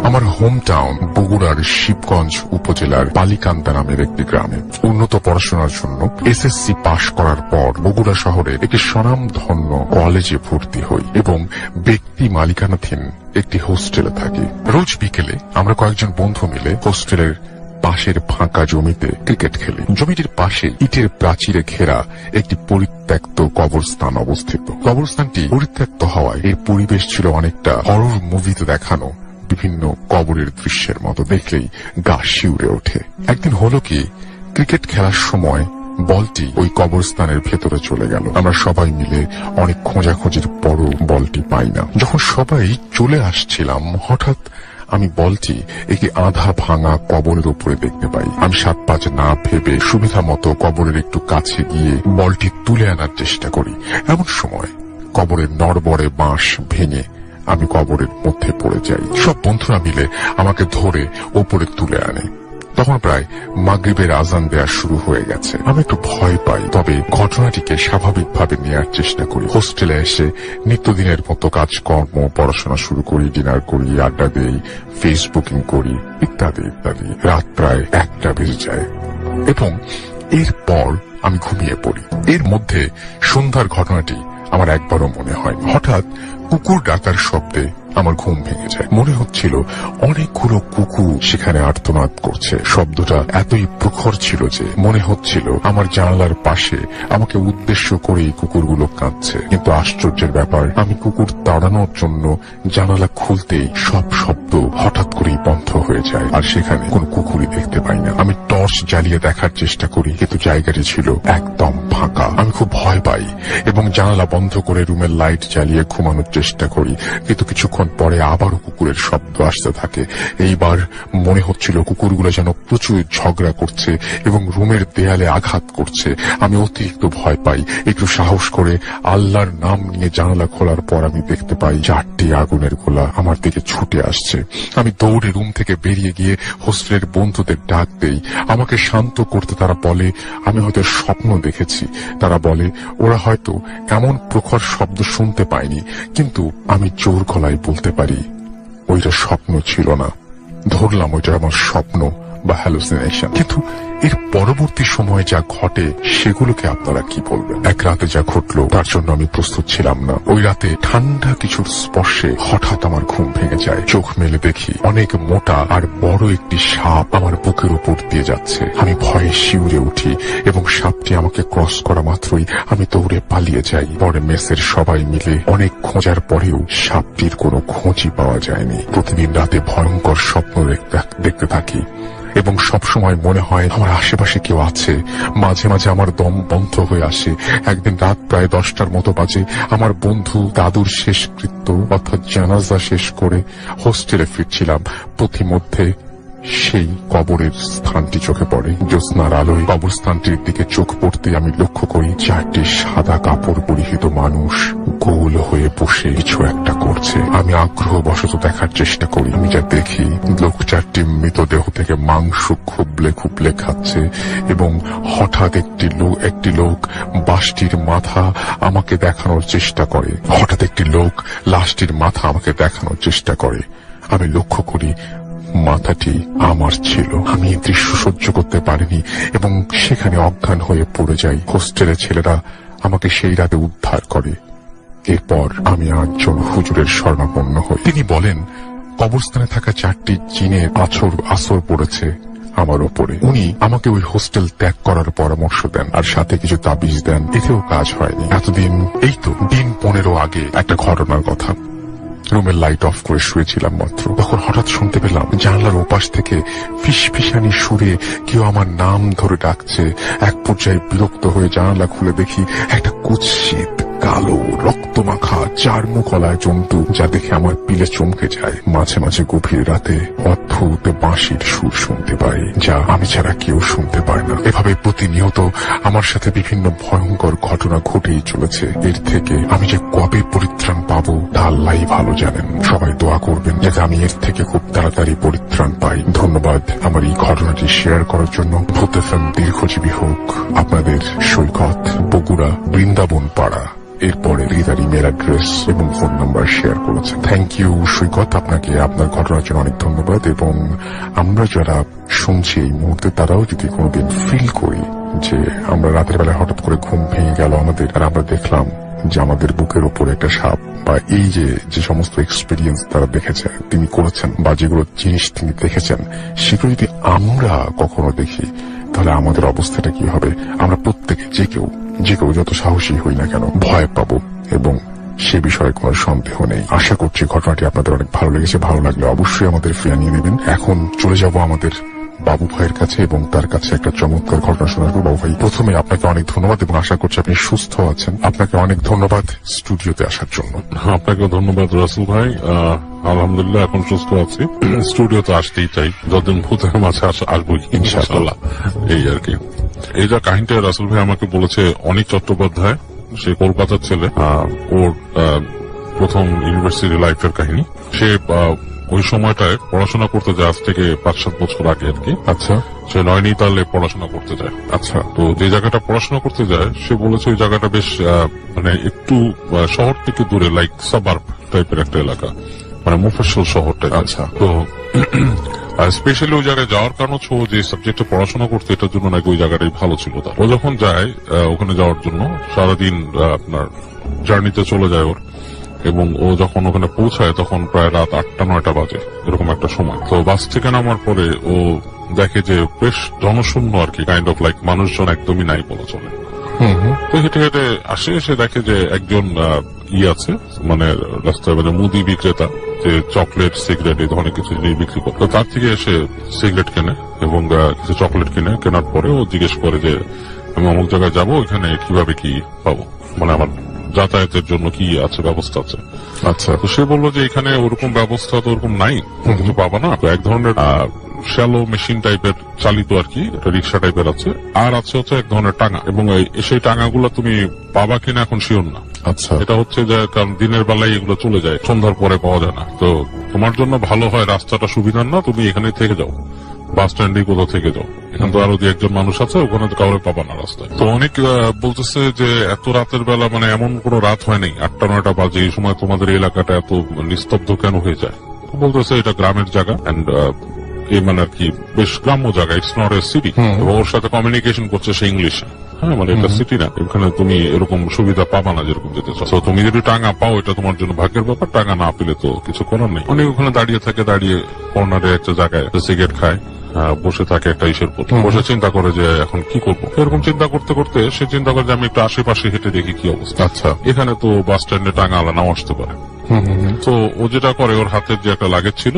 আমার home town বগুড়ার শিবগঞ্জ উপজেলার বালিকান্দা নামের একটি গ্রামে। উন্নত পড়াশোনার জন্য এসএসসি পাশ করার পর বগুড়া শহরে একটি স্বনামধন্য কলেজে ভর্তি হই এবং ব্যক্তি মালিকানাধীন একটি হোস্টেলে থাকি। রোজ বিকেলে আমরা কয়েকজন বন্ধু মিলে হোস্টেলের পাশের ফাঁকা জমিতে ক্রিকেট খেলি। জমিটির পাশে ইটের প্রাচীরে ঘেরা একটি পরিত্যক্ত কবরস্থান অবস্থিত। কবরস্থানটি পরিত্যক্ত হওয়ায় এর পরিবেশ ছিল অনেকটা হরর মুভিতে দেখানো বিভিন্ন কবরের দৃশ্যের মতো। দেখলেই গা শিউরে ওঠে। একদিন হলো কি, ক্রিকেট খেলার সময় বলটি ওই কবরস্থানের ভেতরে চলে গেল। আমরা সবাই মিলে অনেক খোঁজাখুঁজির পরও বলটি পাই না। যখন সবাই চলে আসছিলাম, হঠাৎ আমি বলটি একটি আধা ভাঙা কবরের উপরে দেখতে পাই। আমি 7-5 না ভেবে সুবিধা মতো কবরের একটু কাছে গিয়ে বলটি তুলে আনার চেষ্টা করি। এমন সময় কবরের নড়বড়ে বাঁশ ভেঙে আমি কবরের মধ্যে পড়ে যাই। সব বন্ধুরা মিলে আমাকে ধরে ওপরে তুলে আনে। তখন প্রায় মাগরিবের আজান দেওয়া শুরু হয়ে গেছে। আমি একটু ভয় পাই, তবে ঘটনাটিকে স্বাভাবিকভাবে নেওয়ার চেষ্টা করি। হোস্টেলে এসে নিত্যদিনের মতো কাজকর্ম, পড়াশোনা শুরু করি, ডিনার করি, আড্ডা দেই, ফেসবুকিং করি, ইত্যাদি ইত্যাদি। রাত প্রায় 1টা বেজে যায় এবং এরপর আমি ঘুমিয়ে পড়ি। এর মধ্যে সন্ধ্যার ঘটনাটি আমার একবারও মনে হয়। হঠাৎ কুকুর ডাকার শব্দে আমার ঘুম ভেঙে যায়। মনে হচ্ছিল অনেকগুলো কুকুর সেখানে আর্তনাদ করছে। শব্দটা এতই প্রখর ছিল যে মনে হচ্ছিল আমার জানালার পাশে আমাকে উদ্দেশ্য করেই কুকুরগুলো কাঁদছে। কিন্তু আশ্চর্যের ব্যাপার, আমি কুকুর তাড়ানোর জন্য জানালা খুলতেই সব শব্দ হঠাৎ করেই বন্ধ হয়ে যায়, আর সেখানে কোনো কুকুরই দেখতে পাই না। আমি টর্চ জ্বালিয়ে দেখার চেষ্টা করি, কিন্তু জায়গাটি ছিল একদম ফাঁকা। আমি খুব ভয় পাই এবং জানালা বন্ধ করে রুমের লাইট জ্বালিয়ে ঘুমানোর চেষ্টা করি, কিন্তু কিছুক্ষণ পরে আবারও কুকুরের শব্দ আসতে থাকে। এইবার মনে হচ্ছিল কুকুরগুলো যেন প্রচুর ঝগড়া করছে এবং রুমের দেয়ালে আঘাত করছে। আমি অতিরিক্ত ভয় পাই। একটু সাহস করে আল্লাহর নাম নিয়ে জানালা খোলার পর আমি দেখতে পাই 4টি আগুনের গোলা আমার দিকে ছুটে আসছে। আমি দৌড়ে রুম থেকে বেরিয়ে গিয়ে হোস্টেলের বন্ধুদের ডাক দেই। আমাকে শান্ত করতে তারা বলে আমি হয়তো স্বপ্ন দেখেছি। তারা বলে ওরা হয়তো এমন প্রখর শব্দ শুনতে পায়নি, কিন্তু আমি জোর গলায় বলতে পারি ওইটা স্বপ্ন ছিল না। ধরলাম ওইটা আমার স্বপ্ন বা হ্যালুসিনেশন। কিন্তু এর পরবর্তী সময়ে যা ঘটে সেগুলোকে আপনারা কি বলবেন? এক রাতে যা ঘটলো তার জন্য আমি প্রস্তুত ছিলাম না। ওই রাতে ঠান্ডা কিছুর স্পর্শে হঠাৎ আমার ঘুম ভেঙে যায়। চোখ মেলে দেখি অনেক মোটা আর বড় একটি সাপ আমার বুকের উপর দিয়ে যাচ্ছে। আমি ভয়ে শিউরে উঠি এবং সাপটি আমাকে ক্রস করা মাত্রই আমি দৌড়ে পালিয়ে যাই। পরে মেসের সবাই মিলে অনেক খোঁজার পরেও সাপটির কোনো খোঁজই পাওয়া যায়নি। প্রতিদিন রাতে ভয়ঙ্কর স্বপ্ন দেখতে থাকি এবং সবসময় মনে হয় আমার আশেপাশে কেউ আছে। মাঝে মাঝে আমার দম বন্ধ হয়ে আসে। একদিন রাত প্রায় 10টার মতো বাজে। আমার বন্ধু দাদুর শেষকৃত্য অর্থাৎ জানাজা শেষ করে হোস্টেলে ফিরছিলাম। পথিমধ্যে সেই কবরের স্থানটি চোখে পড়ে। জ্যোৎস্নার আলোয় কবরস্থানটির দিকে চোখ পড়তে আমি লক্ষ্য করি 4টি সাদা কাপড় পরিহিত মানুষ গোল হয়ে বসে কিছু একটা করছে। আমি আগ্রহবশত দেখার চেষ্টা করি। আমি যা দেখি, লোক 4টি মৃতদেহ থেকে মাংস খুবলে খুবলে খাচ্ছে এবং হঠাৎ একটি লোক বাঁশটির মাথা আমাকে দেখানোর চেষ্টা করে। আমি লক্ষ্য করি মাথাটি আমার ছিল। আমি এই দৃশ্য সহ্য করতে পারিনি এবং সেখানে অজ্ঞান হয়ে পড়ে যাই। হোস্টেলের ছেলেরা আমাকে সেই রাতে উদ্ধার করে। এরপর আমি একজন হুজুরের শরণাপন্ন হই। তিনি বলেন কবরস্থানে থাকা 4টি জিনের আসর পড়েছে আমার ওপরে। উনি আমাকে ওই হোস্টেল ত্যাগ করার পরামর্শ দেন আর সাথে কিছু তাবিজ দেন। এতেও কাজ হয়নি। এতদিন এই তো দিন 15 আগে একটা ঘটনার কথা। রুমের লাইট অফ করে শুয়েছিলাম মাত্র, তখন হঠাৎ শুনতে পেলাম জানলার ওপাশ থেকে ফিসফিসানি সুরে কেউ আমার নাম ধরে ডাকছে। এক পর্যায়ে বিরক্ত হয়ে জানালা খুলে দেখি একটা কুৎসিত কালো রক্তমাখা 4 মুখলায় জন্তু, যা দেখে আমার পিলে চমকে যায়। মাঝে মাঝে গভীর রাতে অদ্ভুত বাঁশির সুর শুনতে পাই, যা আমি ছাড়া কেউ শুনতে পায় না। এভাবে প্রতিনিয়ত আমার সাথে বিভিন্ন ভয়ঙ্কর ঘটনা ঘটেই চলেছে। এর থেকে আমি যে কবে পরিত্রাণ পাবো তা আল্লাহই ভালো জানেন। সবাই দোয়া করবেন যাতে আমি এর থেকে খুব তাড়াতাড়ি পরিত্রাণ পাই। ধন্যবাদ আমার এই ঘটনাটি শেয়ার করার জন্য। ভূত এফএম দীর্ঘজীবী হোক। আপনাদের সৈকত, বগুড়া, বৃন্দাবন পাড়া। এরপরে তিনি তার ইমেল অ্যাড্রেস এবং ফোন নাম্বার শেয়ার করেছেন। থ্যাংক ইউ সৈকত, আপনাকে আপনার ঘটনার জন্য অনেক ধন্যবাদ। এবং আমরা যারা শুনছি এই মুহূর্তে তারাও যদি কোনোদিন ফিল করি যে আমরা রাতের বেলায় হঠাৎ করে ঘুম ভেঙে গেল আমাদের, আর আমরা দেখলাম যে আমাদের বুকের উপরে একটা সাপ, বা এই যে সমস্ত এক্সপিরিয়েন্স তারা দেখেছেন, তিনি করেছেন, বা যেগুলো জিনিস তিনি দেখেছেন, সেগুলো যদি আমরা কখনো দেখি তাহলে আমাদের অবস্থাটা কি হবে? আমরা প্রত্যেকে যে কেউ যত সাহসী হই না কেন ভয় পাবো, এবং সে বিষয়ে কোনো সন্দেহ নেই। আশা করছি ঘটনাটি আপনাদের অনেক ভালো লেগেছে। ভালো লাগলে অবশ্যই আমাদের ফিরিয়ে নেবেন। এখন চলে যাব আমাদের বাবু ভাইয়ের কাছে এবং তার কাছে একটা চমৎকার ঘটনা শোনাবো। বাবু ভাই, প্রথমে আপনাকে অনেক ধন্যবাদ এবং আশা করছি আপনি সুস্থ আছেন। আপনাকে অনেক ধন্যবাদ স্টুডিওতে আসার জন্য। আপনাকে ধন্যবাদ রাসেল ভাই। আলহামদুলিল্লাহ এখন সুস্থ আছি। স্টুডিওতে আসতেই চাই, যতদিন ভূতের মাঝে আসবোই ইনশাআল্লাহ। এই আর কি, এই যা কাহিনীটা রাসেল ভাই আমাকে বলেছে অনিক চট্টোপাধ্যায়, সে কলকাতার ছেলে। ওর প্রথম ইউনিভার্সিটি লাইফের কাহিনী। সে ওই সময়টায় পড়াশোনা করতে যায়, আজ থেকে 5-7 বছর আগে আর কি। আচ্ছা। সে নয়নিতালে পড়াশোনা করতে যায়। আচ্ছা। তো যে জায়গাটা পড়াশোনা করতে যায় সে বলেছে ওই জায়গাটা বেশ মানে একটু শহর থেকে দূরে, লাইক সাবার্ব টাইপের একটা এলাকা, মানে মুফাসসল শহরটা। আচ্ছা। তো স্পেশালি ওই জায়গায় যাওয়ার কারণ হচ্ছে ও যে সাবজেক্টে পড়াশোনা করতে, এটার জন্য নাকি ওই জায়গাটাই ভালো ছিল তার। ও যখন যায় ওখানে যাওয়ার জন্য সারাদিন আপনার জার্নিতে চলে যায় ওর, এবং ও যখন ওখানে পৌঁছায় তখন প্রায় রাত 8-9 বাজে, এরকম একটা সময়। তো বাস থেকে নামার পরে ও দেখে যে বেশ জনশূন্য আর কি, কাইন্ড অফ লাইক মানুষজন একদমই নাই বলা চলে। তো হেঁটে হেঁটে আসে, এসে দেখে যে একজন আছে, মানে রাস্তায়, মানে মুদি বিক্রেতা, যে চকলেট, সিগারেট এই ধরনের কিছু জিনিস বিক্রি করে। তো তার থেকে এসে সিগারেট কেনে এবং কিছু চকলেট কিনে, কেনার পরে ও জিজ্ঞেস করে যে আমি অমুক জায়গায় যাবো, এখানে কিভাবে কি পাবো, মানে আমার যাতায়াতের জন্য কি আছে, ব্যবস্থা আছে। আচ্ছা। তো সে বললো যে এখানে ওরকম ব্যবস্থা তো ওরকম নাই, কিছু পাবা না। তো এক ধরনের শ্যালো মেশিন টাইপের চালিত আর কি, একটা রিক্সা টাইপের আছে, আর আছে হচ্ছে এক ধরনের টাঙা, এবং সেই টাঙাগুলো তুমি পাবা কিনা এখন শিওর না। আচ্ছা। এটা হচ্ছে যে কারণ দিনের বেলায় এগুলো চলে যায়, সন্ধ্যার পরে পাওয়া যায় না। তো তোমার জন্য ভালো হয়, রাস্তাটা সুবিধার না, তুমি এখানে থেকে যাও, বাস স্ট্যান্ডে কোথাও থেকে যাও, এখানে তো আরো 2-1 মানুষ আছে, ওখানে তো কাউরে পাবা না রাস্তায়। তো অনেক বলতেছে যে এত রাতের বেলা, মানে এমন কোনো রাত হয় নাই, 8-9 বাজে, এই সময় তোমাদের এলাকাটা এত নিস্তব্ধ কেন হয়ে যায়? তো বলতেছে এটা গ্রামের জায়গা, এন্ড এই মানে আর কি বেশ গ্রাম্য জায়গা, ইটস নট এ সিটি। এবং ওর সাথে কমিউনিকেশন করছে সে ইংলিশে। হ্যাঁ, মানে এটা সিটি না, এখানে তুমি এরকম সুবিধা পাবা না যেরকম যেতে চাও। তুমি যদি টাঙা পাও এটা তোমার জন্য ভাগ্যের ব্যাপার, টাঙা না পেলে তো কিছু করার নেই। অনেক ওখানে দাঁড়িয়ে থাকে, দাঁড়িয়ে কর্নারে একটা জায়গায় সিগারেট খায়, বসে থাকে একটা ইসের পর, বসে চিন্তা করে যে এখন কি করবো। এরকম চিন্তা করতে করতে সে চিন্তা করে যে আমি একটু আশেপাশে হেঁটে দেখি কি অবস্থা। আচ্ছা। এখানে তো বাস স্ট্যান্ডে টাঙা আলা নাও আসতে পারে। তো ও যেটা করে, ওর হাতের যে একটা লাগেজ ছিল,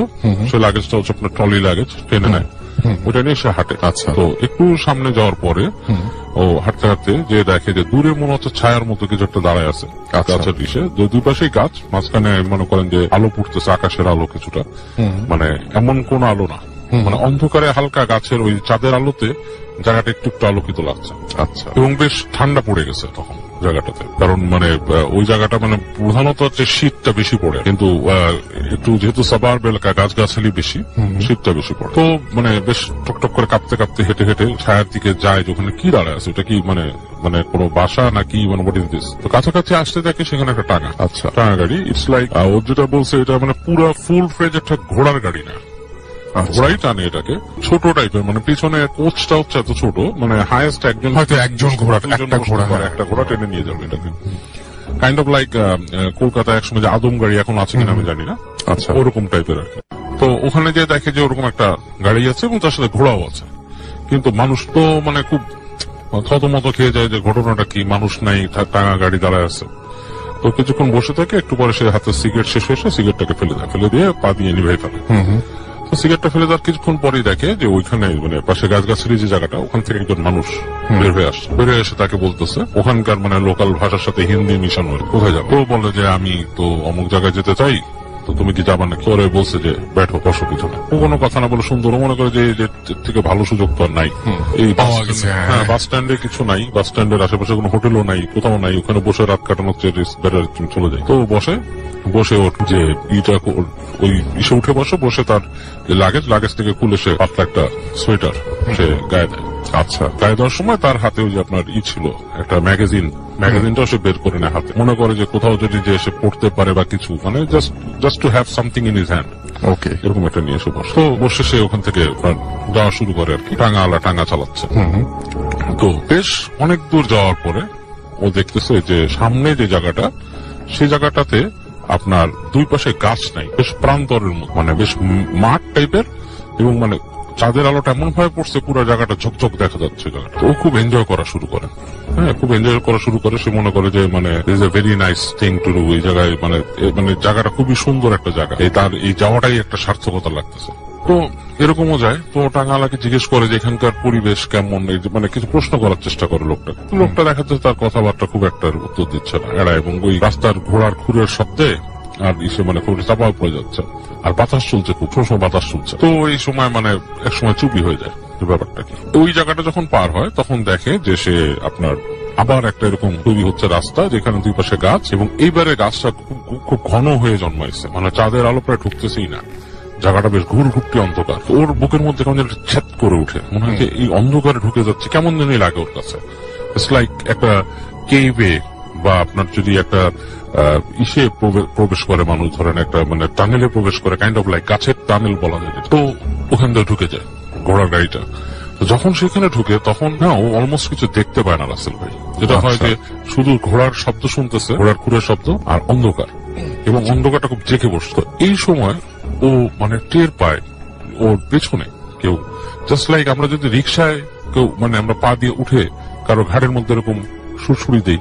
সে লাগেজটা হচ্ছে আপনার ট্রলি লাগেজ, টেনে নেয়, ওটা নিয়ে সে হাঁটে। আচ্ছা। তো একটু সামনে যাওয়ার পরে ও হাঁটতে হাঁটতে যে দেখে যে দূরে মনে হচ্ছে ছায়ার মতো কিছু একটা দাঁড়ায় আছে গাছের নিচে। দুই পাশেই গাছ, মাঝখানে মনে করেন যে আলো পড়তেছে, আকাশের আলো কিছুটা, মানে এমন কোন আলো না, মানে অন্ধকারে হালকা গাছের ওই চাঁদের আলোতে জায়গাটা একটু একটু আলোকিত লাগছে। আচ্ছা। এবং বেশ ঠান্ডা পড়ে গেছে তখন জায়গাটাতে, কারণ মানে ওই জায়গাটা মানে প্রধানত হচ্ছে শীতটা বেশি পড়ে, কিন্তু একটু যেহেতু সাবার্ব এলাকা, গাছগাছালি বেশি, শীতটা বেশি পড়ে। তো মানে বেশ টকটক করে কাঁপতে কাঁপতে হেঁটে হেঁটে ছায়ার দিকে যায়, যেখানে কি দাঁড়ায় আছে, এটা কি মানে মানে কোনো বাসা নাকি, মানে হোয়াট ইজ দিস। তো কাছাকাছি আসতে দেখে সেখানে একটা টাঙা। আচ্ছা। টাঙা গাড়ি, ইটস লাইক ওর যেটা বলছে এটা মানে পুরো ফুল ফ্রেজ একটা ঘোড়ার গাড়ি না, ঘোড়াই টানে এটাকে, ছোট টাইপের, মানে পিছনে কোচটা হচ্ছে এত ছোট, মানে হাইয়েস্ট একজন একটা ঘোড়া টেনে নিয়ে যাবে এটাকে, কাইন্ড অফ লাইক কলকাতায় একসময় যে আদম গাড়ি এখন আছে কিনা আমি জানি না, আচ্ছা ওরকম টাইপের আর কি। তো ওখানে যে দেখে যে ওরকম একটা গাড়ি আছে এবং তার সাথে ঘোড়াও আছে, কিন্তু মানুষ তো মানে খুব থতমত খেয়ে যায় যে ঘটনাটা কি, মানুষ নাই, টাঙা গাড়ি দাঁড়ায় আছে। তো কিছুক্ষণ বসে থাকে, একটু পরে সে হাতে সিগারেট শেষ হয়েছে, সিগারেটটাকে ফেলে দেয়, ফেলে দিয়ে পা দিয়ে নিভে ফেলে। তো সিগারেটটা ফেলে দেওয়ার কিছুক্ষণ পরেই দেখে যে ওইখানে মানে পাশে গাছগাছালি যে জায়গাটা, ওখান থেকে একজন মানুষ বের হয়ে আসছে। বের হয়ে এসে তাকে বলতেছে ওখানকার মানে লোকাল ভাষার সাথে হিন্দি মিশানো, কোথায় যাবো। ও বলে যে আমি তো অমুক জায়গায় যেতে চাই, তো তুমি কি যাবা নাকি। ওরে বলছে যে ব্যাঠো, বসো পিছনে। ও কোনো কথা না বলে সুন্দর, মনে করে যে থেকে ভালো সুযোগ তো আর নাই, এই বাস স্ট্যান্ডে কিছু নাই, বাস স্ট্যান্ডের আশেপাশে কোনো হোটেলও নাই, কোথাও নাই, ওখানে বসে রাত কাটানোর চেয়ে চলে যায়। তো বসে ওর যে ইটা ওই ইসে উঠে বসে তার লাগেজ থেকে খুলে সে পাতলা একটা সোয়েটার সে গায়ে দেয়। আচ্ছা, গায়ে দেওয়ার সময় তার হাতে ওই যে আপনার ছিল একটা ম্যাগাজিনটাও সে বের করে নেয় হাতে, মনে করে যে কোথাও যদি যে সে পড়তে পারে বা কিছু, মানে just to have something in his hand. Okay, এরকম একটা নিয়ে এসে বসে, তো বসে সে ওখান থেকে যাওয়া শুরু করে আর কি, টাঙ্গা চালাচ্ছে। তো বেশ অনেক দূর যাওয়ার পরে ও দেখতেছে যে সামনে যে জায়গাটা, সেই জায়গাটাতে আপনার দুই পাশে গাছ নাই, বেশ প্রান্তরের মতো, মানে বেশ মাঠ টাইপের, এবং মানে চাঁদের আলোটা এমন ভাবে পড়ছে পুরো জায়গাটা ঝকঝক দেখা যাচ্ছে জায়গাটা। ও খুব এনজয় করা শুরু করে, খুব এনজয় করা শুরু করে। সে মনে করে যে মানে is a very nice thing to do, এই জায়গায় মানে জায়গাটা খুবই সুন্দর একটা জায়গা, তার এই যাওয়াটাই একটা সার্থকতা লাগতেছে। তো এরকমও যায়। তো টাঙ্গালাকে জিজ্ঞেস করে যে এখানকার পরিবেশ কেমন, মানে কিছু প্রশ্ন করার চেষ্টা করে লোকটা দেখা যাচ্ছে তার কথাবার্তা খুব একটা উত্তর দিচ্ছে না, এরা, এবং ওই রাস্তার ঘোড়ার খুরের শব্দে আর ইসে মানে খুব চাপা পড়ে যাচ্ছে, আর বাতাস চলছে, খুব সবসময় বাতাস চলছে। তো এই সময় মানে এক সময় চুপি হয়ে যায় ব্যাপারটা কি। ওই জায়গাটা যখন পার হয় তখন দেখে যে সে আপনার আবার একটা এরকম তৈরি হচ্ছে রাস্তা, যেখানে দুই পাশে গাছ, এবং এইবারে গাছটা খুব ঘন হয়ে জন্মাইছে, মানে চাঁদের আলো প্রায় ঢুকতেছেই না, জায়গাটা বেশ ঘুরঘুরটি অন্ধকার। ওর বুকের মধ্যে কেমন যেন ছেদ করে উঠে, মনে হয় যে এই অন্ধকারে ঢুকে যাচ্ছে, কেমন যেন লাগে ওর কাছে। ইটস লাইক একটা কেভে, বা আপনার যদি একটা ইসে প্রবেশ করে মানুষ, ধরেন একটা মানে টানেলে প্রবেশ করে, কাইন্ড অফ লাইক গাছের টানেল বলা যায়। তো ওখান থেকে ঢুকে যায় ঘোড়ার গাড়িটা। যখন সেখানে ঢুকে তখন না ও অলমোস্ট কিছু দেখতে পায় না রাসেল ভাই, যেটা হয় যে শুধু ঘোড়ার শব্দ শুনতেছে, ঘোড়ার খুরের শব্দ আর অন্ধকার, এবং অন্ধকারটা খুব জেঁকে বসতো। এই সময় ও মানে টের পায় ওর পেছনে কেউ, জাস্ট লাইক আমরা যদি রিক্সায় কেউ মানে আমরা পা দিয়ে উঠে কারো ঘাড়ের মধ্যে এরকম সুড়সুড়ি দেই,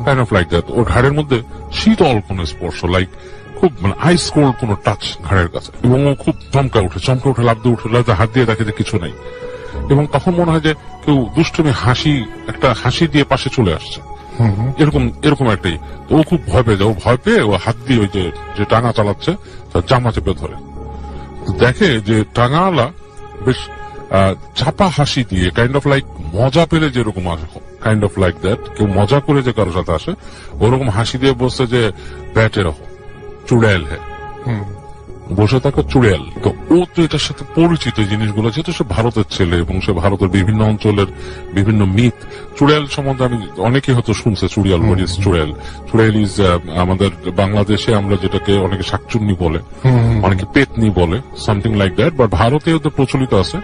কাইন্ড অফ লাইক দ্যাট, ওর ঘাড়ের মধ্যে শীতল কোন স্পর্শ, লাইক খুব মানে আইস কোল্ড কোন টাচ ঘাড়ের কাছে, এবং ও খুব চমকে উঠে লাফ দিয়ে উঠে হাত দিয়ে দেখে যে কিছু নাই, এবং তখন মনে হয় যে কেউ দুষ্টুমি একটা হাসি দিয়ে পাশে চলে আসছে, এরকম একটাই। ও খুব ভয় পেয়ে যায়, ও ভয় পেয়ে ও হাত দিয়ে ওই যে টাঙ্গা চালাচ্ছে তার জামা চেপে ধরে, দেখে যে টাঙ্গাওয়ালা বেশ চাপা হাসি দিয়ে, কাইন্ড অফ লাইক মজা পেলে যেরকম আসে, কাইন্ড অফ লাইক দ্যাট, কেউ মজা করে যে কারোর সাথে আসে ওরকম হাসি দিয়ে বসছে যে ব্যাটে রকম চুড়েল হ্যাঁ, বসে থাকো চুড়েল। তো ও তো এটার সাথে পরিচিত জিনিসগুলো, যেহেতু সে ভারতের ছেলে এবং সে ভারতের বিভিন্ন অঞ্চলের বিভিন্ন মিথ, চুড়েল সম্বন্ধে আমি অনেকে হয়তো শুনছে, চুড়িয়াল চুড়েল ইজ আমাদের বাংলাদেশে আমরা যেটাকে অনেকে শাকচুন্নি বলে, অনেকে পেতনি বলে, সামথিং লাইক দ্যাট, বাট ভারতেও তো প্রচলিত আছে।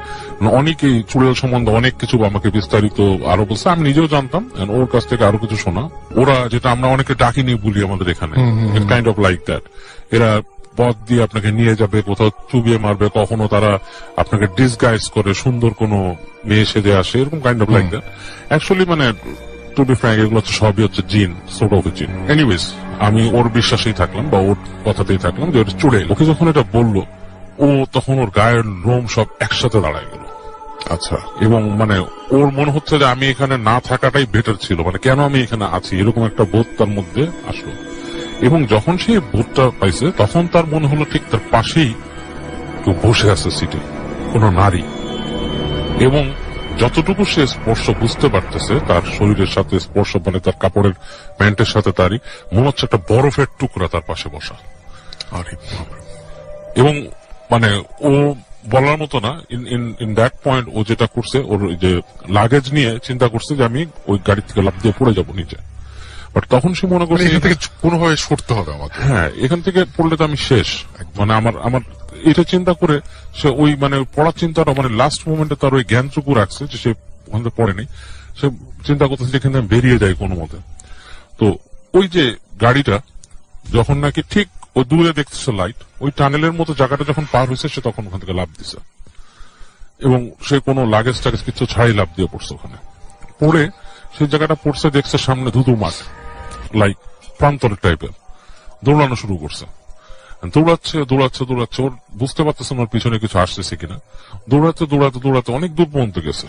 অনেকেই চুড়েল সম্বন্ধে অনেক কিছু আমাকে বিস্তারিত আরো বলছে, আমি নিজেও জানতাম, ওর কাছ থেকে আরো কিছু শোনা। ওরা যেটা আমরা অনেকে ডাকিনি বলি আমাদের এখানে, কাইন্ড অফ লাইক দ্যাট, এরা পথ দিয়ে আপনাকে নিয়ে যাবে, কোথাও চুবিয়ে মারবে, কখনো তারা আপনাকে ডিসগাইজ করে সুন্দর কোনো মেয়ে সেজে আসে, এরকম kind of like that. Actually মানে টু বি ফ্র্যাঙ্ক এগুলো সবই হচ্ছে জিন, সোর্ট অফ জিন। এনিওয়েজ আমি ওর বিশ্বাসেই থাকলাম বা ওর কথাতেই থাকলাম যে ওটা চুড়েল। ওকে যখন এটা বললো, ও তখন ওর গায়ের লোম সব একসাথে দাঁড়ায় গেল। আচ্ছা, এবং মানে ওর মনে হচ্ছে যে আমি এখানে না থাকাটাই বেটার ছিল, মানে কেন আমি এখানে আছি, এরকম একটা বোধ তার মধ্যে আসলো। এবং যখন সে বোধটা পাইছে তখন তার মনে হলো ঠিক তার পাশেই কেউ বসে আছে সিটে, কোন নারী, এবং যতটুকু সে স্পর্শ বুঝতে পারতেছে তার শরীরের সাথে স্পর্শ, মানে তার কাপড়ের প্যান্টের সাথে তারই মনে হচ্ছে একটা বরফের টুকরা তার পাশে বসা। এবং মানে ও বলার মতো না, ইন দ্যাট পয়েন্ট ও যেটা করছে, ওর যে লাগেজ নিয়ে চিন্তা করছে যে আমি ওই গাড়ি থেকে লাফ দিয়ে পড়ে যাবো নিচে, বাট তখন সে মনে করছে এখান থেকে কোনোভাবে সরতে হবে আমাকে, হ্যাঁ এখান থেকে পড়লে তো আমি শেষ, মানে আমার এটা চিন্তা করে সে ওই মানে পড়ার চিন্তাটা মানে লাস্ট মোমেন্টে তার ওই জ্ঞানটুকু রাখছে যে সে ওখান থেকে পড়েনি, সে চিন্তা করতেছে যে এখানে বেরিয়ে যায় কোনো মতে। তো ওই যে গাড়িটা যখন নাকি ঠিক ওই দূরে দেখতেছে লাইট, ওই টানেলের মতো জায়গাটা যখন পার হয়েছে সে তখন ওখান থেকে লাফ দিছে, এবং সে কোনো লাগেজ টাগেজ কিছু ছাড়াই লাফ দিয়ে পড়ছে। ওখানে পড়ে সেই জায়গাটা পড়ছে, দেখছে সামনে ধুধু মাঠ, লাইক প্রান্তরের টাইপের, দৌড়ানো শুরু করছে, দৌড়াচ্ছে, ওর বুঝতে পারতেছে ওর পিছনে কিছু আসতেছে কিনা, দৌড়াতে অনেক দূর পর্যন্ত গেছে,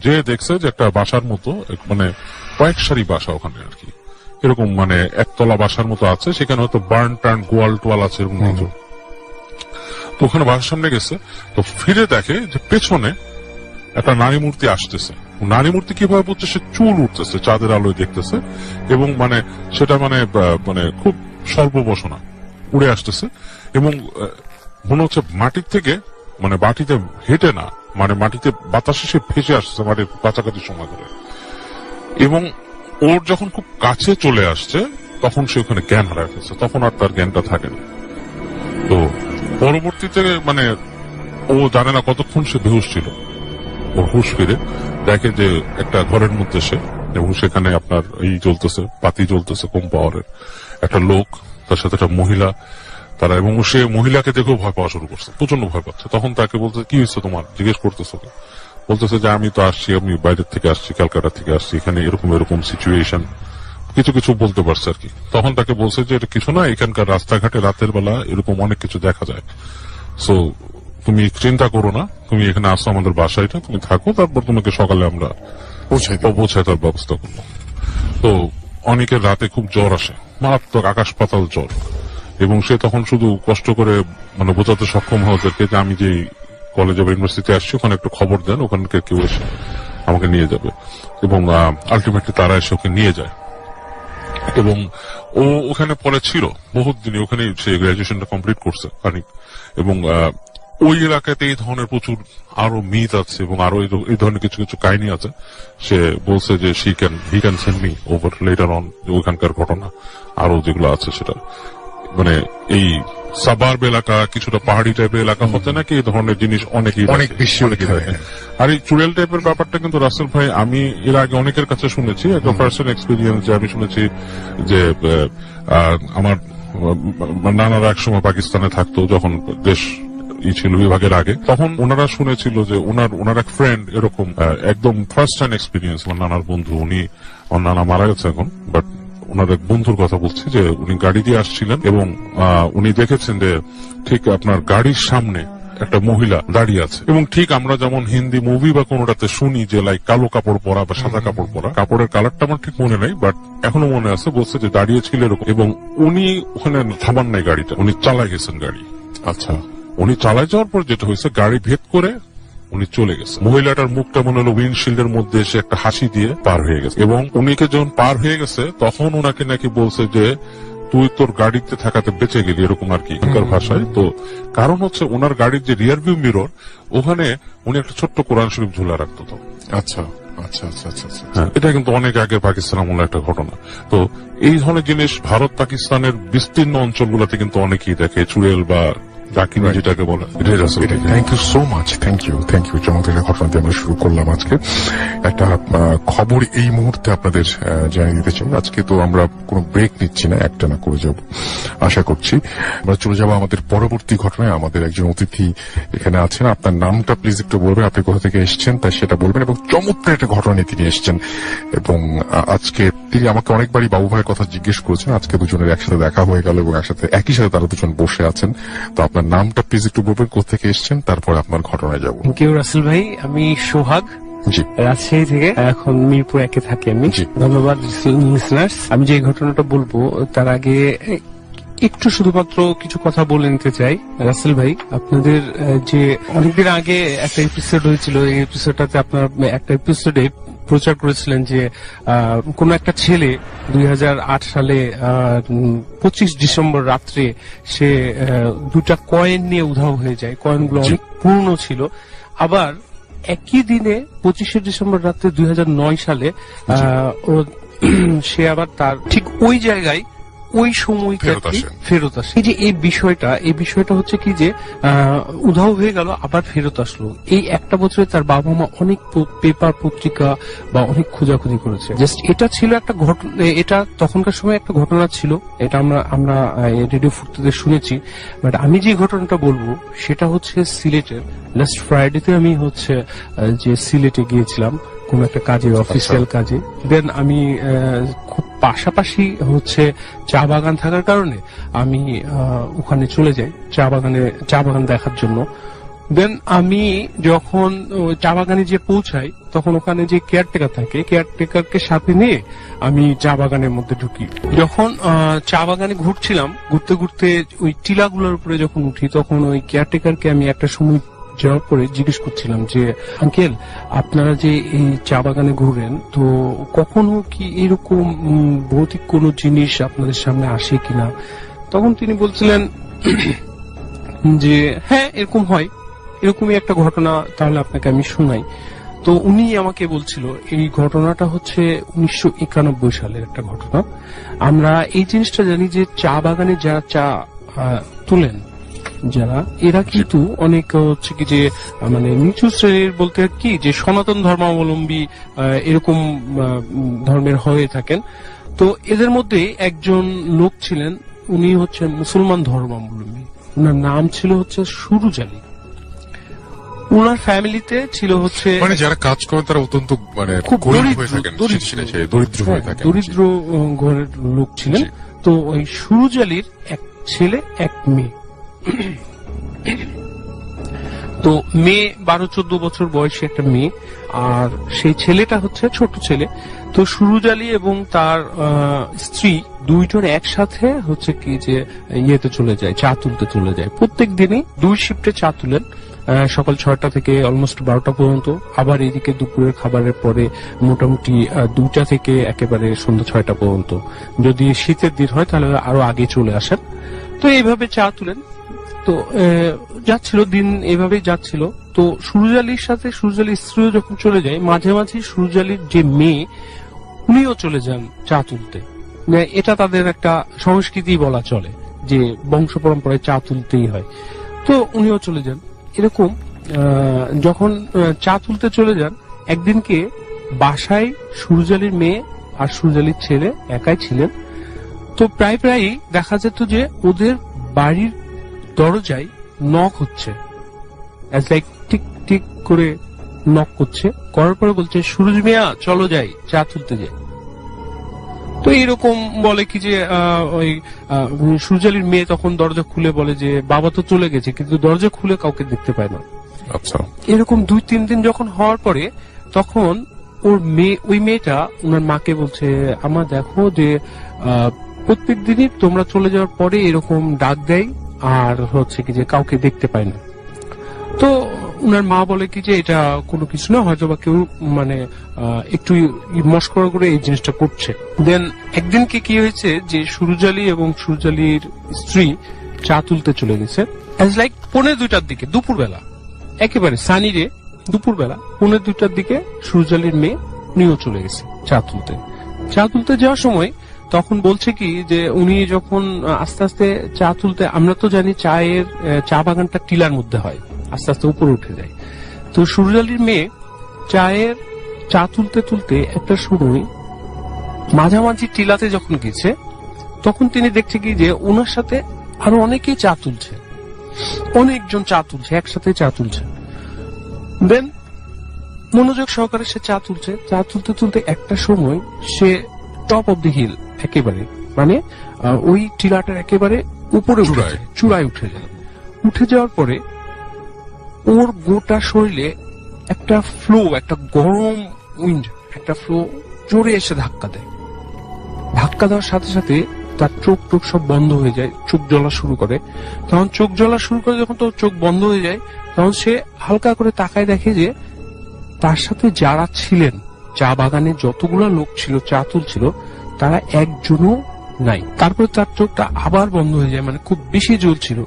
যে দেখছে যে একটা বাসার মতো, মানে কয়েক সারি বাসা ওখানে আর কি, এরকম মানে একতলা বাসার মতো আছে, সেখানে হয়তো বার্ন টার্ন গোয়াল টোয়াল আছে এরকম কিছু। তো ওখানে বাসার সামনে গেছে, তো ফিরে দেখে যে পেছনে একটা নারী মূর্তি আসতেছে। নারী মূর্তি কিভাবে বুঝছে, সে চুল উঠতেছে, চাঁদের আলোয় দেখতেছে, এবং মানে সেটা মানে খুব সর্ববসনা উড়ে আসতেছে, এবং মনে হচ্ছে মাটির থেকে, মানে বাটিতে হেঁটে না, মানে মাটিতে বাতাসে সে ভেসে আসছে মাটির কাছাকাছি সময় ধরে, এবং ওর যখন খুব কাছে চলে আসছে তখন সে ওখানে জ্ঞান হারায় ফেলছে, তখন আর তার জ্ঞানটা থাকেনি। তো পরবর্তীতে মানে ও জানে না কতক্ষণ সে বেহুশ ছিল, ওর হুশ ফিরে দেখে যে একটা ঘরের মধ্যে সে, এবং সেখানে আপনার এই চলতেছে, পাতি চলতেছে কম পাওয়ারের, একটা লোক, তার সাথে একটা মহিলা, তারা, এবং সে মহিলাকে দেখেও ভয় পাওয়া শুরু করছে, প্রচন্ড ভয় পাচ্ছে। তখন তাকে বলতে, কি হয়েছে তোমার, জিজ্ঞেস করতেছে, বলতেছে যে আমি তো আসছি, আমি বাইরের থেকে আসছি, ক্যালকাটা থেকে আসছি, এখানে এরকম এরকম সিচুয়েশন, কিছু কিছু বলতে পারছে আর কি। তখন তাকে বলছে যে এটা কিছু না, এখানকার রাস্তাঘাটে রাতের বেলা এরকম অনেক কিছু দেখা যায়, সো তুমি চিন্তা করো না, তুমি এখানে আসো আমাদের বাসায়টা, তুমি থাকো, তারপর তোমাকে সকালে আমরা পৌঁছায় তার ব্যবস্থা করবো। তো অনেকের রাতে খুব জ্বর আসে, মারাত্মক আকাশ পাতাল জ্বর, এবং সে তখন শুধু কষ্ট করে মানে বোঝাতে সক্ষম হয় ওদেরকে যে আমি যে কলেজে বা ইউনিভার্সিটি আসছি ওখানে একটু খবর দেন, ওখানকার কেউ এসে আমাকে নিয়ে যাবে, এবং আলটিমেটলি তারা এসে ওকে নিয়ে যায়। এবং ও ওখানে পরে ছিল বহুত দিনই, ওখানে সে গ্রাজুয়েশনটা কমপ্লিট করছে খানিক, এবং ওই এলাকাতে এই ধরনের প্রচুর আরো মিথ আছে এবং আরো এই ধরনের কিছু কিছু কাহিনী আছে। সে বলছে যে he can send me over letter on ওইখানকার ঘটনা আরো যেগুলো আছে, সেটা মানে এই সাবার্ব এলাকা, কিছুটা পাহাড়ি টাইপের এলাকা হতে নাকি এই ধরনের জিনিস অনেক বেশি আর এই চুড়েল টাইপের ব্যাপারটা কিন্তু রাসেল ভাই আমি এর আগে অনেকের কাছে শুনেছি, একটা পার্সোনাল এক্সপিরিয়েন্স, যে আমি শুনেছি যে আমার নানারা এক সময় পাকিস্তানে থাকতো যখন দেশ ছিল বিভাগের আগে, তখন ওনারা শুনেছিল যে ওনার এক ফ্রেন্ড এরকম একদম ফার্স্ট হ্যান্ড এক্সপিরিয়েন্স, আমার নানার বন্ধু, আমার নানা মারা গেছে এখন, বাট ওনার এক বন্ধুর কথা বলছি, যে উনি গাড়ি দিয়ে আসছিলেন এবং উনি দেখেছেন যে ঠিক আপনার গাড়ির সামনে একটা মহিলা দাঁড়িয়ে আছে, এবং ঠিক আমরা যেমন হিন্দি মুভি বা কোনোটাতে শুনি যে লাইক কালো কাপড় পরা বা সাদা কাপড় পরা, কাপড়ের কালারটা আমার ঠিক মনে নেই, বাট এখনো মনে আছে, বলছে যে দাঁড়িয়ে ছিল এরকম, এবং উনি ওখানে থামান নাই গাড়িটা, উনি চালায় গেছেন গাড়ি। আচ্ছা, উনি চালায় যাওয়ার পর যেটা হয়েছে, গাড়ি ভেদ করে উনি চলে গেছে, মহিলাটার মুখটা মনে হলো উইন্ডশিল্ডের মধ্যে এসে একটা হাসি দিয়ে পার হয়ে গেছে, এবং উনিকে যখন পার হয়ে গেছে তখন ওনাকে নাকি বলছে যে তুই তোর গাড়িতে থাকাতে বেঁচে গেলি, এরকম আর কি এখানকার ভাষায়। তো কারণ হচ্ছে ওনার গাড়ির যে রিয়ার ভিউ মিরর, ওখানে উনি একটা ছোট্ট কোরআন শরীফ ঝুলা রাখতো। তো আচ্ছা আচ্ছা আচ্ছা আচ্ছা, এটা কিন্তু অনেক আগে পাকিস্তান আমলের একটা ঘটনা। তো এই ধরনের জিনিস ভারত পাকিস্তানের বিস্তীর্ণ অঞ্চলগুলোতে কিন্তু অনেকেই দেখে, চুড়েল বা ডাকিনি যেটাকে বলে। Thank you so much, thank you চমৎকার ঘটনা দিয়ে আমরা শুরু করলাম আজকে। একটা খবর এই মুহূর্তে আপনাদের জানিয়ে দিতে চাই, আজকে তো আমরা কোনো ব্রেক নিচ্ছি না, একটা না করে যাব আশা করছি। আমরা চলে যাবো আমাদের পরবর্তী ঘটনায়। আমাদের একজন অতিথি এখানে আছেন, আপনার নামটা প্লিজ একটু বলবেন, আপনি কোথা থেকে এসেছেন তাই সেটা বলবেন, এবং চমৎকার একটা ঘটনা নিয়ে তিনি এসেছেন, এবং আজকে তিনি আমাকে অনেকবারই বাবু ভাইয়ের কথা জিজ্ঞেস করেছেন, আজকে দুজনের একসাথে দেখা হয়ে গেল এবং একই সাথে তারা দুজন বসে আছেন। তো আপনার নামটা প্লিজ একটু বলবেন, কোথা থেকে এসেছেন, তারপরে আপনার ঘটনায় যাবো। থ্যাংক ইউ রাসেল ভাই, আমি সোহাগ, রাজশাহী থেকে, এখন মিরপুর 1-এ থাকি আমি। ধন্যবাদ লিসনার্স। আমি যে ঘটনাটা বলবো তার আগে একটু শুধুমাত্র কিছু কথা বলে নিতে চাই। রাসেল ভাই, আপনাদের যে অনেকদিন আগে একটা এপিসোড হয়েছিল, এই এপিসোডটাতে আপনার একটা এপিসোডে প্রচার করেছিলেন যে কোন একটা ছেলে 2008 সালে 25 ডিসেম্বর রাত্রে সে 2টা কয়েন নিয়ে উধাও হয়ে যায়। কয়েনগুলো অনেক পুরনো ছিল। আবার একই দিনে 25 ডিসেম্বর রাত্রে 2009 সালে সে আবার তার ঠিক ওই জায়গায় ওই সময়টা ফেরত আসে। এই বিষয়টা হচ্ছে কি যে উধাও হয়ে গেল আবার ফেরত আসলো। এই একটা বছরে তার বাবা মা অনেক পেপার পত্রিকা বা অনেক খোঁজাখুঁজি করেছে। জাস্ট এটা ছিল একটা ঘটনা, এটা তখনকার সময় একটা ঘটনা ছিল, এটা আমরা রেডিও ফুর্তিতে শুনেছি। বাট আমি যে ঘটনাটা বলবো সেটা হচ্ছে সিলেটের। লাস্ট ফ্রাইডেতে আমি হচ্ছে যে সিলেটে গিয়েছিলাম কোন একটা কাজে, অফিসিয়াল কাজে। দেন আমি খুব পাশাপাশি হচ্ছে চা বাগান থাকার কারণে আমি ওখানে চলে যাই চা বাগান দেখার জন্য। দেন আমি যখন চা বাগানে যে পৌঁছাই তখন ওখানে যে কেয়ারটেকার থাকে, কেয়ারটেকারকে সাথে নিয়ে আমি চা বাগানের মধ্যে ঢুকি। যখন চা বাগানে ঘুরতে ঘুরতে ওই টিলাগুলোর উপরে যখন উঠি তখন ওই কেয়ারটেকারকে আমি একটা সময় যাওয়ার পরে জিজ্ঞেস করছিলাম যে আঙ্কেল, আপনারা যে এই চা বাগানে ঘুরেন তো কখনো কি এরকম ভৌতিক কোনো জিনিস আপনাদের সামনে আসে কিনা? তখন তিনি বলছিলেন যে হ্যাঁ, এরকম হয়, এরকমই একটা ঘটনা তাহলে আপনাকে আমি শোনাই। তো উনি আমাকে বলছিল এই ঘটনাটা হচ্ছে 1991 সালের একটা ঘটনা। আমরা এই জিনিসটা জানি যে চা বাগানে যারা চা তুলেন যারা, এরা কিন্তু অনেক হচ্ছে কি যে মানে নিচু শ্রেণীর বলতে কি যে সনাতন ধর্মাবলম্বী এরকম ধর্মের হয়ে থাকেন। তো এদের মধ্যে একজন লোক ছিলেন, উনি হচ্ছে মুসলমান ধর্মাবলম্বী, ওনার নাম ছিল হচ্ছে সুরুজ আলী। ওনার ফ্যামিলিতে ছিল হচ্ছে মানে যারা কাজ করেন তারা অত্যন্ত মানে খুব দরিদ্র হয়ে থাকেন, দরিদ্র ঘরের লোক ছিলেন। তো ওই সুরুজ আলীর এক ছেলে এক মেয়ে। তো মেয়ে 12-14 বছর বয়সী একটা মেয়ে, আর সেই ছেলেটা হচ্ছে ছোট ছেলে। তো সুরুজ আলী এবং তার স্ত্রী দুইজন একসাথে হচ্ছে কি যে ইয়েতে চলে যায়, চা তুলতে চলে যায়। প্রত্যেক দিনই 2 শিফটে চা তুলেন, সকাল 6টা থেকে অলমোস্ট 12টা পর্যন্ত, আবার এদিকে দুপুরের খাবারের পরে মোটামুটি 2টা থেকে একেবারে সন্ধ্যা 6টা পর্যন্ত। যদি শীতের দিন হয় তাহলে আরো আগে চলে আসেন। তো এইভাবে চা তুলেন। তো যাচ্ছিল দিন, এভাবেই যাচ্ছিল। তো সুরুজ আলীর সাথে সুরুজ আলীর স্ত্রীও যখন চলে যায়, মাঝে মাঝে সুরুজ আলীর যে মেয়ে উনিও চলে যান চা তুলতে। এটা তাদের একটা সংস্কৃতি বলা চলে যে বংশ পরম্পরায় চা তুলতেই হয়। তো উনিও চলে যান। এরকম যখন চা তুলতে চলে যান, একদিনকে বাসায় সুরুজ আলীর মেয়ে আর সুরুজ আলীর ছেলে একাই ছিলেন। তো প্রায় প্রায়ই দেখা যেত যে ওদের বাড়ির দরজায় নক হচ্ছে, লাইক টিক টিক করে নক করছে, করার পরে বলছে সুরুজ মিয়া চলো যাই, চা তুলতে যাই। তো এরকম বলে কি যে ওই সুরুজ আলীর মেয়ে তখন দরজা খুলে বলে যে বাবা তো চলে গেছে, কিন্তু দরজা খুলে কাউকে দেখতে পায় না। আচ্ছা, এরকম 2-3 দিন যখন হওয়ার পরে তখন ওর মেয়ে, ওই মেয়েটা ওনার মাকে বলছে, আমার দেখো যে প্রত্যেক দিনই তোমরা চলে যাওয়ার পরে এরকম ডাক দেয় আর হচ্ছে কি যে কাউকে দেখতে পায় না। তো উনার মা বলে কি যে এটা কোনো কিছু না, হয়তো বা কেউ মানে একটু মস্করা করে এই জিনিসটা করছে। দেন একদিনকে কি হয়েছে যে সুরুজ আলী এবং সুরুজ আলীর স্ত্রী চা তুলতে চলে গেছে, অ্যাজ লাইক 1:45টার দিকে, দুপুরবেলা, একেবারে সানিরে দুপুরবেলা 1:45টার দিকে সুরুজ আলীর মেয়ে উনিও চলে গেছে চা তুলতে। চা তুলতে যাওয়ার সময় তখন বলছে কি যে উনি যখন আস্তে আস্তে চা তুলতে, আমরা তো জানি চায়ের চা বাগানটা টিলার মধ্যে হয়, আস্তে আস্তে উপরে উঠে যায়। তো সুরুজ আলীর মেয়ে চা তুলতে তুলতে একটা সময় মাঝামাঝি টিলাতে যখন গেছে, তখন তিনি দেখছে কি যে ওনার সাথে আরো অনেকেই চা তুলছে, অনেকজন চা তুলছে, একসাথে চা তুলছে। দেন মনোযোগ সহকারে সে চা তুলছে, চা তুলতে তুলতে একটা সময় সে টপ অব দি হিল, একেবারে মানে ওই টিলাটার একেবারে উপরে চূড়ায় উঠে যায়। উঠে যাওয়ার পরে ওর গোটা শরীরে একটা ফ্লো, একটা গরম উইন্ড, একটা ফ্লো জোরে এসে ধাক্কা দেয়। ধাক্কা দেওয়ার সাথে সাথে তার চোখ টোক সব বন্ধ হয়ে যায়, চোখ জ্বলা শুরু করে। তখন চোখ জ্বলা শুরু করে যখন তোর চোখ বন্ধ হয়ে যায়, তখন সে হালকা করে তাকায়, দেখে যে তার সাথে যারা ছিলেন, চা বাগানে যতগুলো লোক ছিল চা তুলছিল, তারা একজনও নাই। তারপরে তার চোখটা আবার বন্ধ হয়ে যায়, মানে খুব বেশি জ্বলছিল।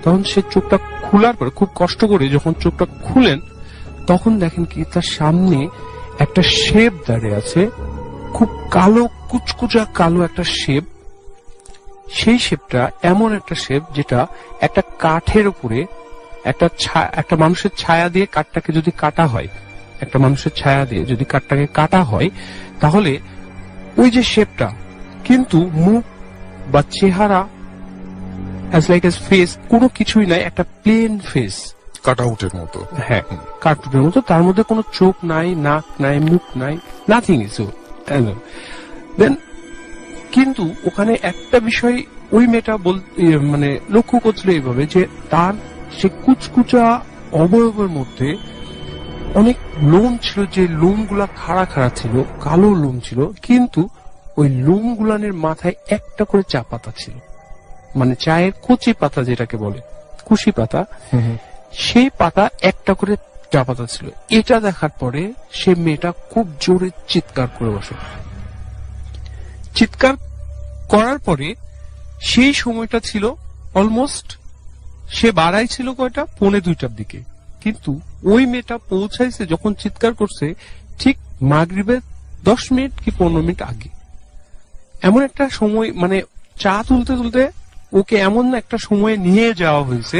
তখন সে চোখটা খোলার পরে খুব কষ্ট করে যখন চোখটা খুলেন, তখন দেখেন কি তার সামনে একটা শেপ দাঁড়িয়ে আছে, খুব কালো, কুচকুচা কালো একটা শেপ। সেই শেপটা এমন একটা শেপ যেটা একটা কাঠের উপরে একটা মানুষের ছায়া দিয়ে কাঠটাকে যদি কাটা হয়, একটা মানুষের ছায়া দিয়ে যদি কাঠটাকে কাটা হয়, তাহলে ওই যে শেপটা, কিন্তু মুখ বা চেহারা as like as face কোনো কিছুই নাই, একটা প্লেন ফেস, কাটআউটের মতো। হ্যাঁ, কার্টুনের মতো। তার মধ্যে কোনো চোখ নাই, নাক নাই, মুখ নাই, নাথিং ইজ। দেন কিন্তু ওখানে একটা বিষয় ওই মেয়েটা মানে লক্ষ্য করছিল এইভাবে যে তার সে কুচকুচা অবয়বের মধ্যে অনেক লোম ছিল, যে লোমগুলা খাড়া খাড়া ছিল, কালো লোম ছিল, কিন্তু ওই লোম গুলানের মাথায় একটা করে চা পাতা ছিল, মানে চায়ের কচি পাতা যেটাকে বলে, কুশি পাতা, সেই পাতা একটা করে চা পাতা ছিল। এটা দেখার পরে সে মেয়েটা খুব জোরে চিৎকার করে বসে। চিৎকার করার পরে সেই সময়টা ছিল অলমোস্ট, সে বাড়াই ছিল কয়টা, 1:45টার দিকে। কিন্তু ওই মেয়েটা পৌঁছাইছে যখন চিৎকার করছে ঠিক মাগরিবের 10 মিনিট কি 15 মিনিট আগে। এমন একটা সময় মানে চা তুলতে তুলতে ওকে এমন একটা সময়ে নিয়ে যাওয়া হয়েছে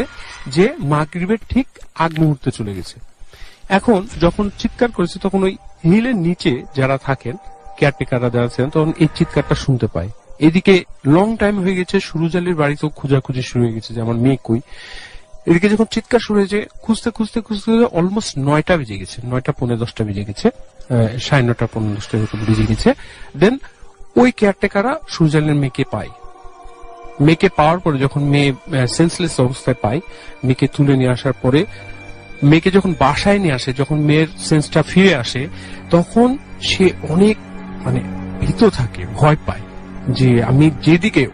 যে মাগরিবের ঠিক আগ মুহূর্তে চলে গেছে। এখন যখন চিৎকার করেছে তখন ওই হিলের নিচে যারা থাকেন, কেয়ারটেকাররা যারা ছিলেন, তখন এই চিৎকারটা শুনতে পায়। এদিকে লং টাইম হয়ে গেছে, সুরুজ আলীর বাড়িতেও খোঁজাখুঁজি শুরু হয়ে গেছে যে আমার মেয়ে কই। এদিকে যখন চিৎকার শুরু হয়েছে খুঁজতে খুঁজতে খুঁজতে অলমোস্ট 9টা বেজে গেছে, 9টা পৌনে 10টা বেজে গেছে, 9:30 পৌনে 10টা বেজে গেছে। দেন ওই কেয়ারটেকাররা সুরুজ আলীর মেয়েকে পায়। মেয়েকে পাওয়ার পরে যখন মেয়ে সেন্সলেস অবস্থায় পায়, মেয়েকে তুলে নিয়ে আসার পরে মেয়েকে যখন বাসায় নিয়ে আসে, যখন মেয়ের সেন্সটা ফিরে আসে, তখন সে অনেক মানে ভীত থাকে, ভয় পায় যে আমি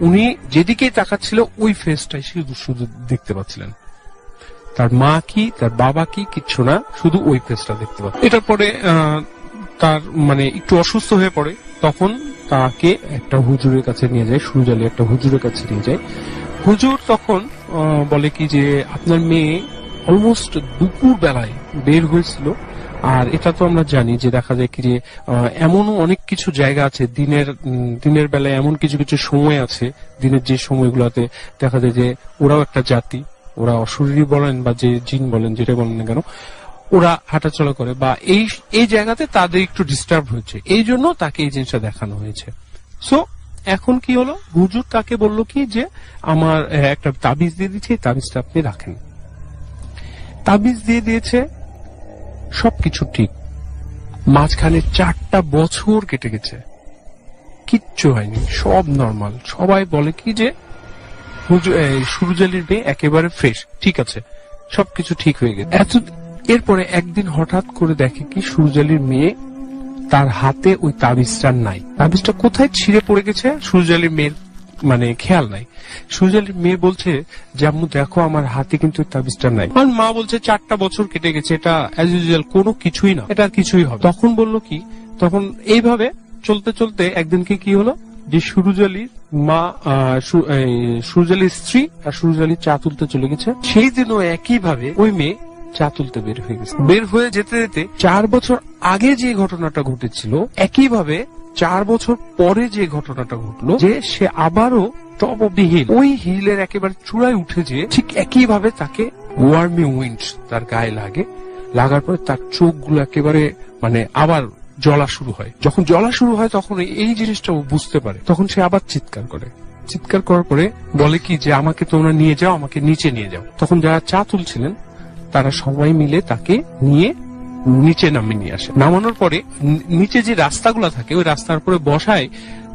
উনি যেদিকে তাকাচ্ছিল ওই ফেসটাই শুধু শুধু দেখতে পাচ্ছিলেন। তার মা কি তার বাবা কি কিচ্ছু না, শুধু ওই ফেসটা দেখতে পাচ্ছেন। এটার পরে তার মানে একটু অসুস্থ হয়ে পড়ে, তখন তাকে একটা হুজুরের কাছে নিয়ে যায়, সুরুজ আলী একটা হুজুরের কাছে নিয়ে যায়। হুজুর তখন বলে কি যে আপনার মেয়ে অলমোস্ট দুপুর বেলায় বের হয়েছিল। আর এটা তো আমরা জানি যে দেখা যায় কি যে এমনও অনেক কিছু জায়গা আছে দিনের বেলায়, এমন কিছু কিছু সময় আছে দিনের যে সময়গুলোতে দেখা যায় যে ওরাও একটা জাতি, ওরা অশরীরী বলেন বা যে জিন বলেন যেটা বলেন না কেন, ওরা হাঁটাচলা করে বা এই জায়গাতে তাদের একটু ডিস্টার্ব হয়েছে, এই জন্য তাকে এই জিনিসটা দেখানো হয়েছে। সো এখন কি হলো, হুজুর তাকে বলল কি যে আমার একটা তাবিজ দিয়ে দিচ্ছে, এই তাবিজটা আপনি রাখেন। তাবিজ দিয়ে দিয়েছে, সবকিছু ঠিক। মাঝখানে 4টা বছর কেটে গেছে, কিচ্ছু হয়নি, সব নর্মাল। সবাই বলে কি যে সুরুজ আলীর মেয়ে একেবারে ফ্রেশ, ঠিক আছে, সবকিছু ঠিক হয়ে গেছে। এরপরে একদিন হঠাৎ করে দেখে কি সুরুজ আলীর মেয়ে তার হাতে ওই তাবিজটা নাই। তাবিজটা কোথায় ছিঁড়ে পড়ে গেছে সুরুজ আলীর মেয়ের মানে খেয়াল নাই। সুরুজ আলীর মেয়ে বলছে যে আম্মু দেখো আমার হাতে কিন্তু তাবিজটা নাই। আর মা বলছে 4টা বছর কেটে গেছে, এটা অ্যাজ ইউজুয়াল কোনো কিছুই না, এটা কিছুই হবে। তখন বললো কি, তখন এইভাবে চলতে চলতে একদিনকে কি হলো যে সুরুজ আলীর মা সুরুজ আলীর স্ত্রী আর সুরুজ আলী চা তুলতে চলে গেছে। সেই দিনও একইভাবে ওই মেয়ে চা তুলতে বের হয়ে গেছে। বের হয়ে যেতে যেতে 4 বছর আগে যে ঘটনাটা ঘটেছিল একইভাবে 4 বছর পরে যে ঘটনাটা ঘটলো, যে সে আবারও টপ অব দি হিল, ওই হিলের একেবারে চূড়ায় উঠে যে ঠিক একইভাবে তাকে ওয়ার্মি উইন্ডস তার গায়ে লাগার পরে তার চোখগুলো একেবারে মানে আবার জ্বলা শুরু হয়। যখন জ্বলা শুরু হয় তখন এই জিনিসটা ও বুঝতে পারে, তখন সে আবার চিৎকার করে। চিৎকার করার পরে বলে কি যে আমাকে তোমরা নিয়ে যাও, আমাকে নিচে নিয়ে যাও। তখন যারা চা তুলছিলেন তারা সবাই মিলে তাকে নিয়ে নিচে নামিয়ে নিয়ে আসে। নামানোর পরে নিচে যে রাস্তাগুলো থাকে ওই রাস্তার উপরে বসায়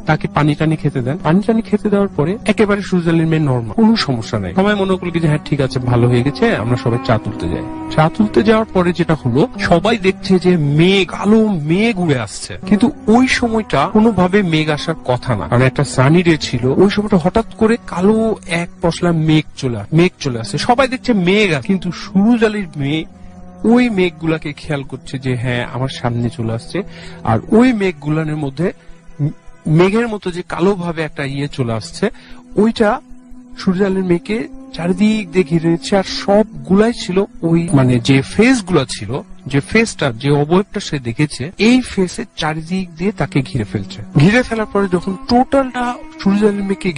তাকে পানি টানি খেতে দেন। পানি টানি খেতে দেওয়ার পরে একেবারে সুরুজ আলীর মেয়ে নরমাল, কোনো সমস্যা নাই। সবাই মনে করলো যে হ্যাঁ ঠিক আছে, ভালো হয়ে গেছে, আমরা সবাই চা তুলতে যাই। চা তুলতে যাওয়ার পরে যেটা হলো, সবাই দেখছে যে মেঘ, কালো মেঘ উড়ে আসছে, কিন্তু ওই সময়টা কোনোভাবে মেঘ আসার কথা না, কারণ একটা সানি ডে ছিল। ওই সময়টা হঠাৎ করে কালো এক পশলা মেঘ চলে আসছে। সবাই দেখছে মেঘ, কিন্তু সুরুজ আলীর মেয়ে ওই মেঘগুলাকে খেয়াল করছে যে হ্যাঁ আমার সামনে চলে আসছে। আর ওই মেঘগুলানের মধ্যে মেঘের মতো যে কালো ভাবে একটা চলে আসছে, ওইটা সুরুজ আলীর মেয়েকে চারিদিক দিয়ে ঘিরে নিচ্ছে। আর সবগুলাই ছিল ওই মানে যে ফেস গুলা ছিল, যে ফেসটা, যে অবয়বটা সে দেখেছে, এই ফেসের চারিদিক দিয়ে তাকে ঘিরে ফেলছে। ঘিরে ফেলার পরে যখন টোটালটা সুরুজ আলীর মেয়েকে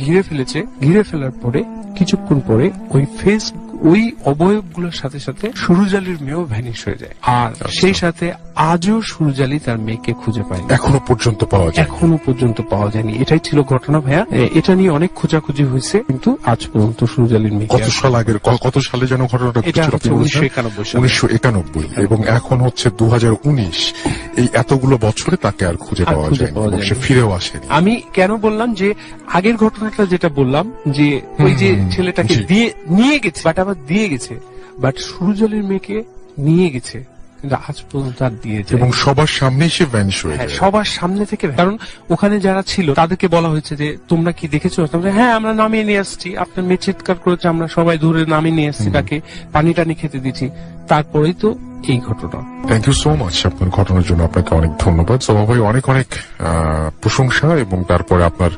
ঘিরে ফেলার পরে কিছুক্ষণ পরে ওই ফেস, ওই অবয়বগুলোর সাথে সাথে সুরুজ আলীর মেয়েও ভ্যানিশ হয়ে যায়। আর সেই সাথে আজও সুরুজ আলী তার মেয়েকে খুঁজে পায়নি, এখনো পর্যন্ত পাওয়া যায়নি। এটাই ছিল ঘটনা ভাইয়া। এটা নিয়ে অনেক খোঁজাখুঁজি হয়েছে, কিন্তু আজ পর্যন্ত সুরুজ আলীর মেয়ে কত সালে যেন ঘটনাটা এটা 1991 এবং এখন হচ্ছে 2019। এই এতগুলো বছরে তাকে আর খুঁজে পাওয়া যায়, সে ফিরেও আসেনি। আমি কেন বললাম যে আগের ঘটনাটা যেটা বললাম যে ওই যে ছেলেটাকে নিয়ে গেছে, বাট আবার দিয়ে গেছে, বাট সুরুজ আলীর মেয়েকে নিয়ে গেছে কিন্তু আজ পর্যন্ত আর দিয়েছে, এবং সবার সামনে সে ভ্যানিশ হয়ে যায়। সবার সামনে থেকে, কারণ ওখানে যারা ছিল তাদেরকে বলা হয়েছে যে তোমরা কি দেখেছো? হ্যাঁ আমরা নামিয়ে নিয়ে আসছি, আপনার মেয়ে চিৎকার করেছে, আমরা সবাই ধরে নামিয়ে নিয়ে আসছি, তাকে পানি টানি খেতে দিচ্ছি, তারপরেই তো এই ঘটনা। থ্যাংক ইউ সো মাচ আপনার ঘটনার জন্য, আপনাকে অনেক ধন্যবাদ। সবাই অনেক অনেক প্রশংসা, এবং তারপরে আপনার